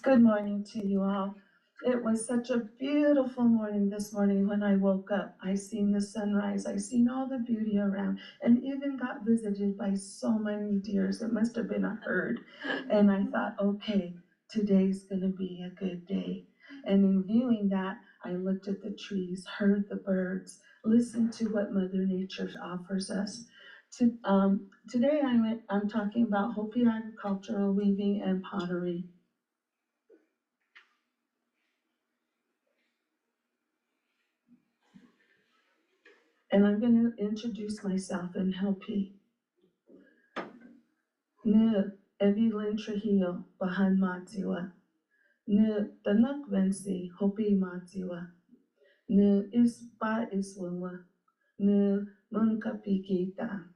Good morning to you all. It was such a beautiful morning this morning when I woke up. I seen the sunrise, I seen all the beauty around, and even got visited by so many deers. It must have been a herd. And I thought, okay, today's gonna be a good day. And in viewing that, I looked at the trees, heard the birds, listened to what Mother Nature offers us. Today I'm talking about Hopi agricultural weaving and pottery. And I'm going to introduce myself in Hopi. Ne Evvy Trujillo Bahan Matsiwa. Ne Tanak Vensi Hopi Matsiwa. Ne Ispa Iswunwa. Ne Munkapikita.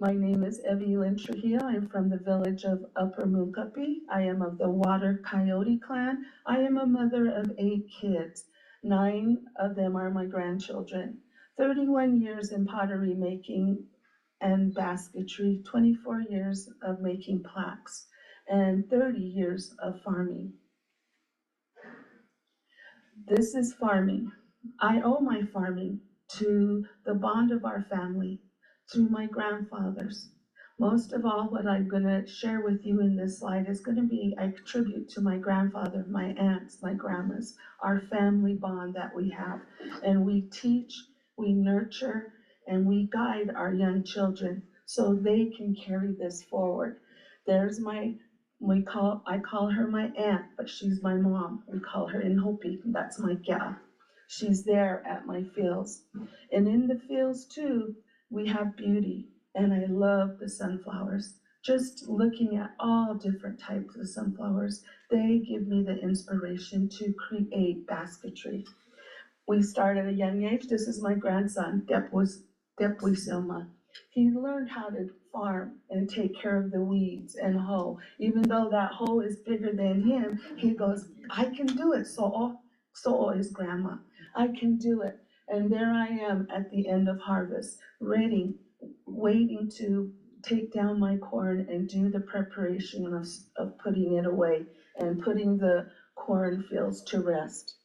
My name is Evvy Trujillo. I'm from the village of Upper Munkapi. I am of the Water Coyote clan. I am a mother of 8 kids. 9 of them are my grandchildren. 31 years in pottery making and basketry, 24 years of making plaques, and 30 years of farming. This is farming. I owe my farming to the bond of our family, to my grandfathers. Most of all, what I'm going to share with you in this slide is going to be a tribute to my grandfather, my aunts, my grandmas, our family bond that we have. And we teach, we nurture, and we guide our young children so they can carry this forward. There's I call her my aunt, but she's my mom. We call her in Hopi, that's my gal. She's there at my fields. And in the fields too, we have beauty, and I love the sunflowers. Just looking at all different types of sunflowers, they give me the inspiration to create basketry. We start at a young age. This is my grandson, Depuy Silma. He learned how to farm and take care of the weeds and hoe. Even though that hoe is bigger than him, he goes, I can do it. So is grandma. I can do it. And there I am at the end of harvest, ready, waiting to take down my corn and do the preparation of putting it away and putting the cornfields to rest.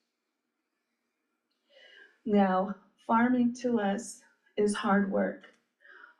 Now, farming to us is hard work.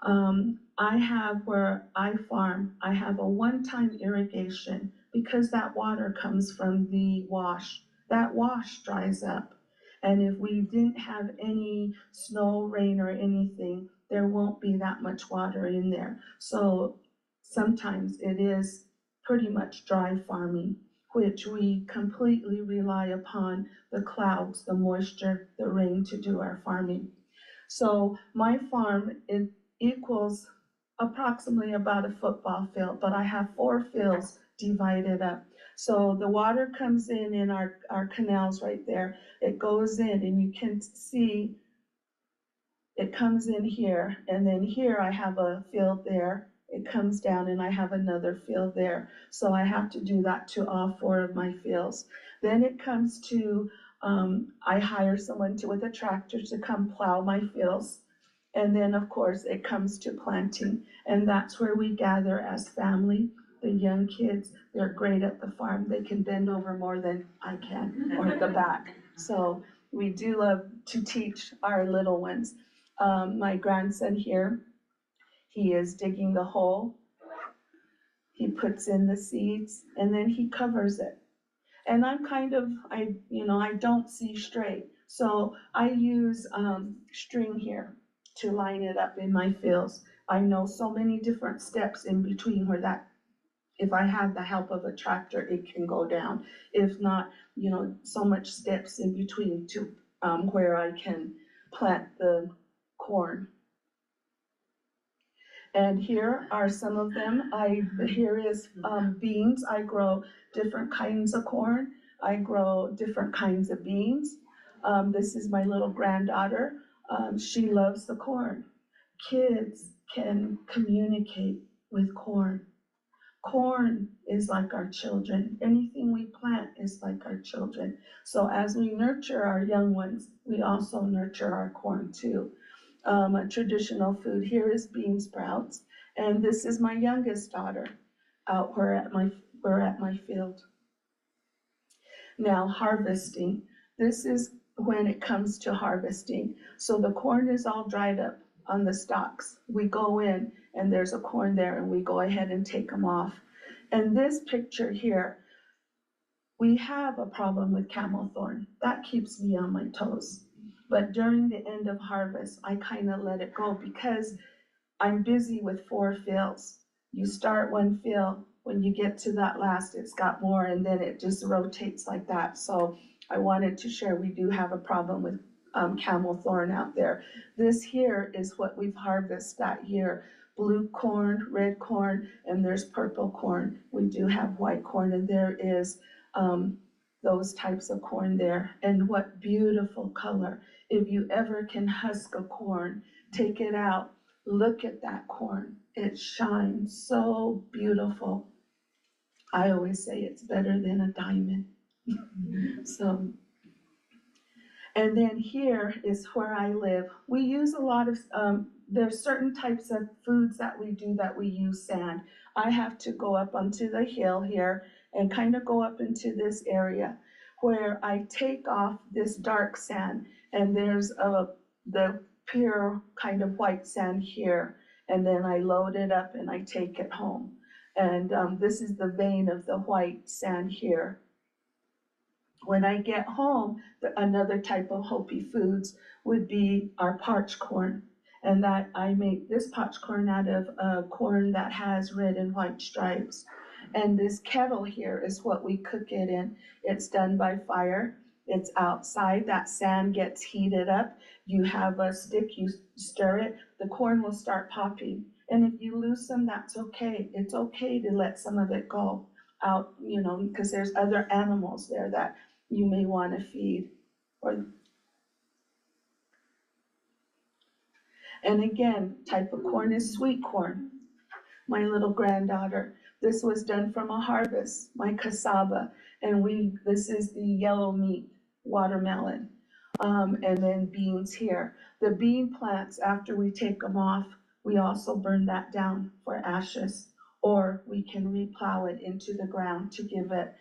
I have where I farm, I have a one-time irrigation because that water comes from the wash. That wash dries up. And if we didn't have any snow, rain, or anything, there won't be that much water in there. So sometimes it is pretty much dry farming, which we completely rely upon the clouds, the moisture, the rain to do our farming. So my farm, it equals approximately about a football field, but I have 4 fields divided up. So the water comes in our canals right there. It goes in and you can see it comes in here, and then here I have a field there. It comes down and I have another field there. So I have to do that to all 4 of my fields. Then it comes to, I hire someone with a tractor to come plow my fields. And then, of course, it comes to planting, and that's where we gather as family. The young kids, they're great at the farm. They can bend over more than I can, or at the back. So we do love to teach our little ones. My grandson here, he is digging the hole. He puts in the seeds, and then he covers it. And I'm I don't see straight. So I use string here to line it up in my fields. I know so many different steps in between where that, if I have the help of a tractor, it can go down. If not, so much steps in between to where I can plant the corn. And here are some of them. Here is beans. I grow different kinds of corn. I grow different kinds of beans. This is my little granddaughter. She loves the corn. Kids can communicate with corn. Corn is like our children. Anything we plant is like our children. So as we nurture our young ones, we also nurture our corn too. A traditional food here is bean sprouts, and this is my youngest daughter. out we're at my field. Now harvesting, this is when it comes to harvesting. So the corn is all dried up on the stalks. We go in and there's a corn there and we go ahead and take them off. And this picture here, we have a problem with camel thorn. That keeps me on my toes. But during the end of harvest, I kind of let it go because I'm busy with 4 fields. You start one field, when you get to that last, it's got more, and then it just rotates like that. So I wanted to share, we do have a problem with camel thorn out there. This here is what we've harvested that year. Blue corn, red corn, and there's purple corn. We do have white corn, and there is those types of corn there. And what beautiful color. If you ever can husk a corn, take it out, look at that corn. It shines so beautiful. I always say it's better than a diamond. So, and then here is where I live. We use a lot of, there's certain types of foods that we do that we use sand. I have to go up onto the hill here and kind of go up into this area where I take off this dark sand, and there's the pure kind of white sand here, and then I load it up and I take it home. And this is the vein of the white sand here. When I get home, another type of Hopi foods would be our parched corn. And that I make this parched corn out of corn that has red and white stripes. And this kettle here is what we cook it in. It's done by fire. It's outside. That sand gets heated up. You have a stick, you stir it, the corn will start popping. And if you lose some, that's okay. It's okay to let some of it go out, you know, because there's other animals there that you may want to feed. And again, type of corn is sweet corn. My little granddaughter, this was done from a harvest, my cassava, and this is the yellow meat, watermelon, and then beans here. The bean plants, after we take them off, we also burn that down for ashes, or we can replow it into the ground to give it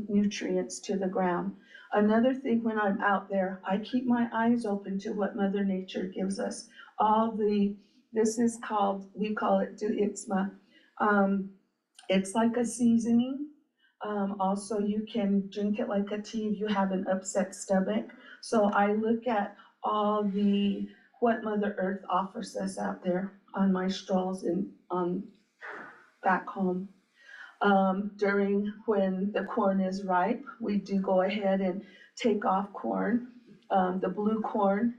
nutrients to the ground. Another thing, when I'm out there, I keep my eyes open to what Mother Nature gives us. This is called, we call it du'ixma. It's like a seasoning. Also, you can drink it like a tea if you have an upset stomach. So I look at all what Mother Earth offers us out there on my strolls and back home. During when the corn is ripe, we do go ahead and take off corn. The blue corn,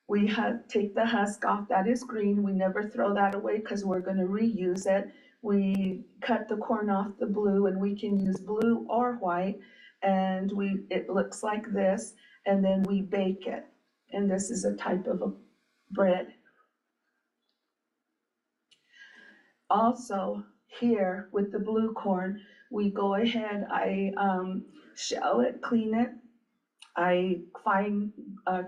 we take the husk off, that is green. We never throw that away because we're going to reuse it. We cut the corn off the blue, and we can use blue or white, and it looks like this, and then we bake it. And this is a type of a bread. Also, here with the blue corn, we go ahead, I shell it, clean it, I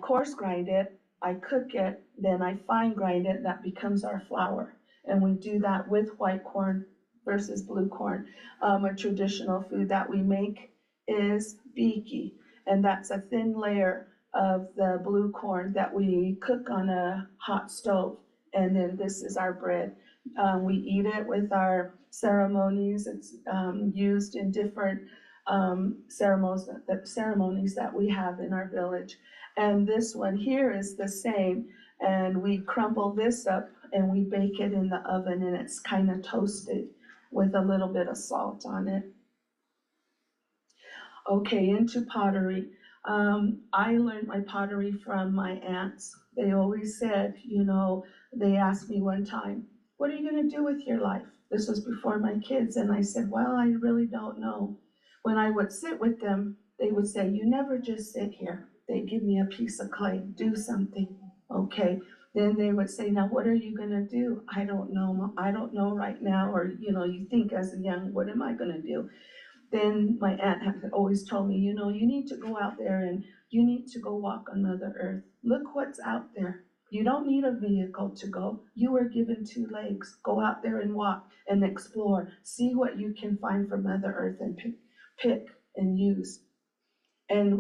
coarse grind it, I cook it, then I fine grind it, that becomes our flour. And we do that with white corn versus blue corn. A traditional food that we make is biki, and that's a thin layer of the blue corn that we cook on a hot stove. And then this is our bread. We eat it with our ceremonies. It's used in different ceremonies that we have in our village. And this one here is the same. And we crumble this up and we bake it in the oven, and it's kind of toasted with a little bit of salt on it. Okay, into pottery. I learned my pottery from my aunts. They always said, they asked me one time, what are you going to do with your life? This was before my kids. And I said, well, I really don't know. When I would sit with them, they would say, you never just sit here. They'd give me a piece of clay, do something. Okay. Then they would say, now what are you going to do? I don't know. I don't know right now. Or, you think as a young, what am I going to do? Then my aunt had always told me, you need to go out there and you need to go walk on Mother Earth. Look what's out there. You don't need a vehicle to go. You were given 2 legs. Go out there and walk and explore. See what you can find from Mother Earth and pick and use. And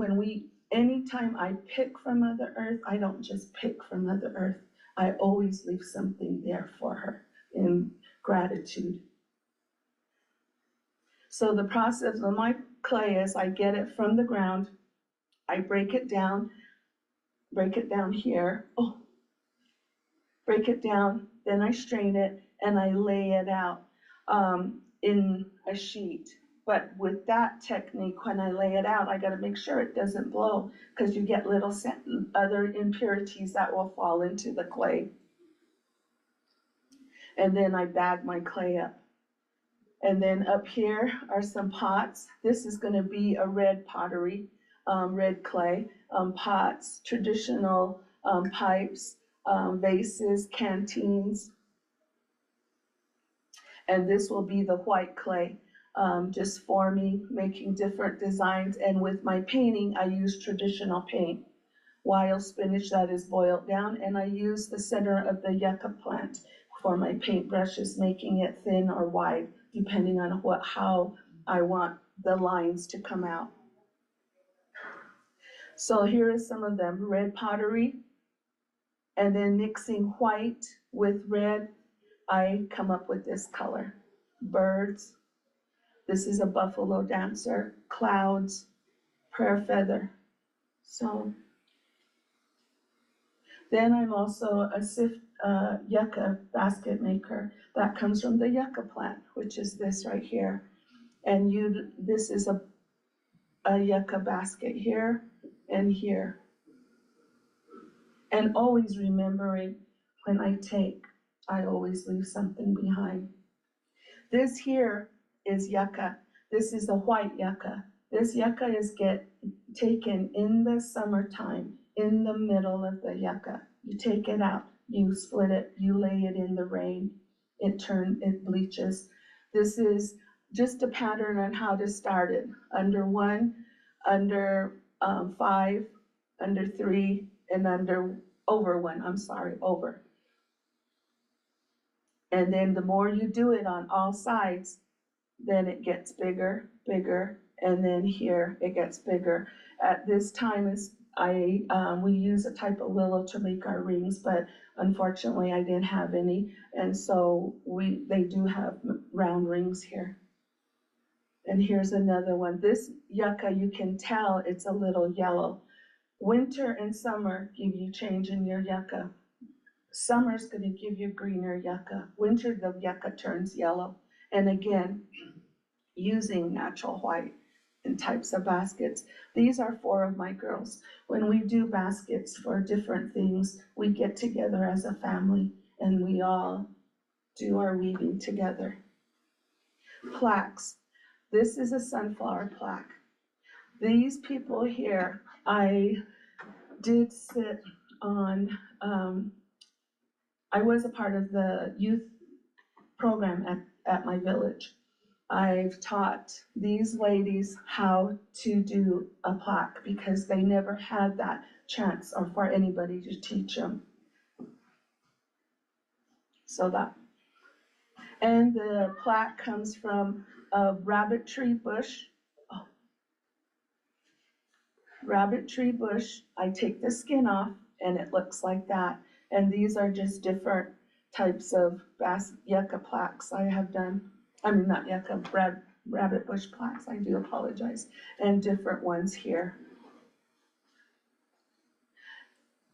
anytime I pick from Mother Earth, I don't just pick from Mother Earth. I always leave something there for her in gratitude. So the process of my clay is I get it from the ground, I break it down here, break it down, then I strain it and I lay it out in a sheet. But with that technique, when I lay it out, I gotta make sure it doesn't blow, because you get little other impurities that will fall into the clay. And then I bag my clay up. And then up here are some pots. This is gonna be a red pottery, red clay, pots, traditional pipes, vases, canteens. And this will be the white clay, just forming, making different designs. And with my painting, I use traditional paint, wild spinach that is boiled down, and I use the center of the yucca plant for my paintbrushes, making it thin or wide, depending on how I want the lines to come out. So here is some of them: red pottery, and then mixing white with red, I come up with this color. Birds, this is a buffalo dancer, clouds, prayer feather. So then I'm also a yucca basket maker that comes from the yucca plant, which is this right here. And this is a yucca basket here and here. And always remembering, when I take, I always leave something behind. This here is yucca. This is the white yucca. This yucca is taken in the summertime, in the middle of the yucca. You take it out, you split it, you lay it in the rain, it bleaches. This is just a pattern on how to start it. Under 1, under 5, under 3, and over 1, over. And then the more you do it on all sides, then it gets bigger, and then here it gets bigger. At this time we use a type of willow to make our rings, but unfortunately I didn't have any, and so they do have round rings here. And here's another one. This yucca, you can tell it's a little yellow. Winter and summer give you change in your yucca. Summer's gonna give you greener yucca. Winter, the yucca turns yellow. And again, using natural white in types of baskets. These are 4 of my girls. When we do baskets for different things, we get together as a family and we all do our weaving together. Plaques. This is a sunflower plaque. These people here, I did sit on, I was a part of the youth program at my village. I've taught these ladies how to do a plaque because they never had that chance or for anybody to teach them. So and the plaque comes from a rabbit tree bush. Rabbit tree bush, I take the skin off and it looks like that. And these are just different types of yucca plaques I have done. I mean, not yucca, rabbit bush plaques, I do apologize, and different ones here.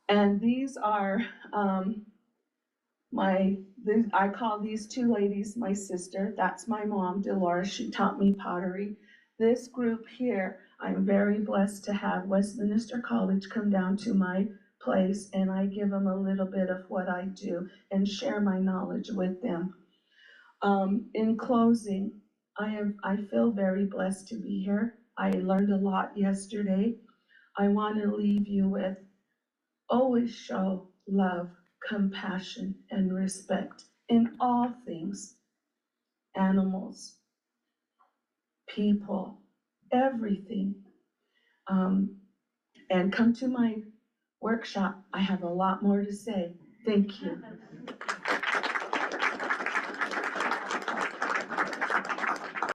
And these are I call these 2 ladies my sister. That's my mom, Dolores. She taught me pottery. This group here, I'm very blessed to have Westminster College come down to my place, and I give them a little bit of what I do and share my knowledge with them. In closing, I feel very blessed to be here. I learned a lot yesterday. I want to leave you with, always show love, compassion, and respect in all things. Animals, people, everything. And come to my workshop, I have a lot more to say. Thank you.